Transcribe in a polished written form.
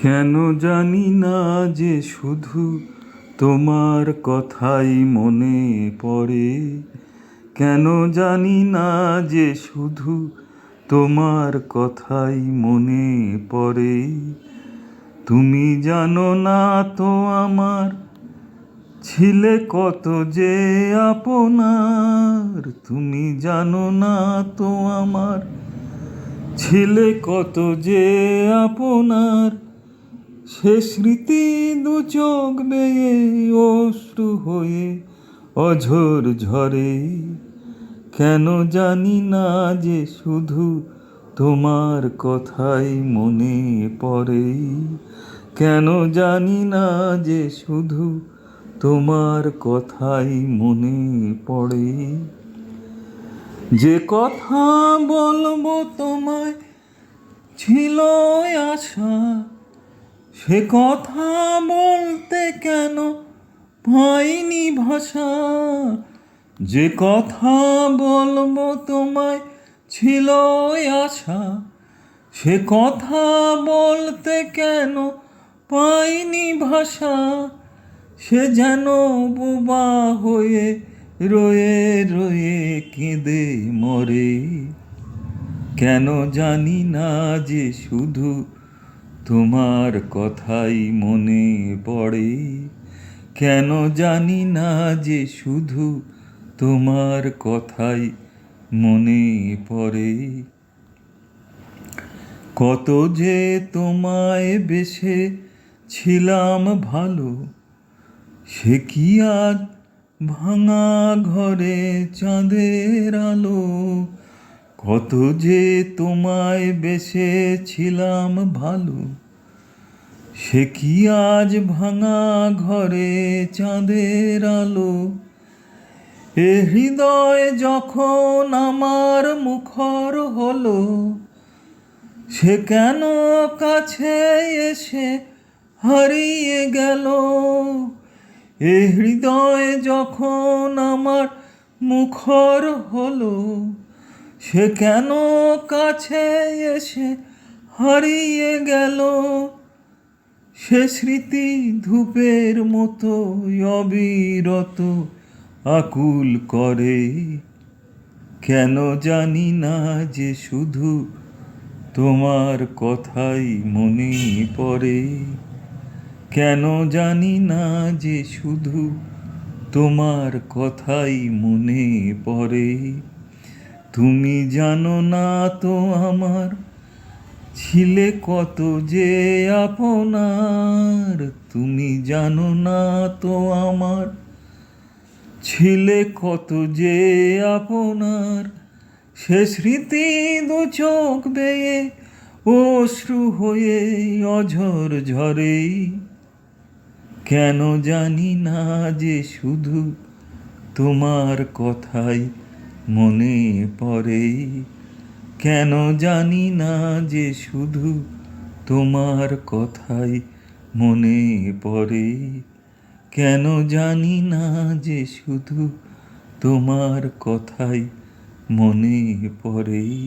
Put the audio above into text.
কেন জানি না যে শুধু তোমার কথাই মনে পড়ে। কেন জানি না যে শুধু তোমার কথাই মনে পড়ে। তুমি জানো না তো আমার ছিলে কত যে আপনার। তুমি জানো না তো আমার ছিলে কত যে আপনার। সে স্মৃতি দু চোখ বেয়ে অশ্রু হয়ে অঝোর ঝরে। কেন জানি না যে শুধু তোমার কথাই মনে পড়ে। কেন জানি না যে শুধু তোমার কথাই মনে পড়ে। যে কথা বলবো তোমায় ছিল আশা, সে কথা বলতে কেন পাইনি ভাষা। যে কথা বলবো তোমায় ছিল আশা, সে কথা বলতে কেন পাইনি ভাষা। সে যেন বোবা হয়ে রয়ে রয়ে কেঁদে মরে। কেন জানি না যে শুধু তোমার কথাই মনে পড়ে। কেন জানি না যে শুধু তোমার কথাই মনে পড়ে। কত যে তোমায় বেশে ছিলাম ভালো, সে কি আজ ভাঙা ঘরে চাঁদের আলো। কত যে তোমায় বেশে ছিলাম ভালো, সে কি আজ ভাঙা ঘরে চাঁদের আলো। এ হৃদয় যখন আমার মুখর হলো, সে কেন কাছে এসে হারিয়ে গেল। এ হৃদয় যখন আমার মুখর হলো, সে কেন কাছে এসে হারিয়ে গেল। সে স্মৃতি ধূপের মতো অবিরত আকুল করে। কেন জানি না যে শুধু তোমার কথাই মনে পড়ে। কেন জানি না যে শুধু তোমার কথাই মনে পড়ে। তুমি জানো না তো আমার ছিলে কত যে আপনার। তুমি জানো না তো আমার ছিলে কত যে আপনার। সে স্মৃতি দু চোখ বেয়ে অশ্রু হয়ে অঝোর ঝরে। কেন জানি না যে শুধু তোমার কথাই মনে পড়ে। কেন জানি না যে শুধু তোমার কথাই মনে পড়ে। কেন জানি না যে শুধু তোমার কথাই মনে পড়ে।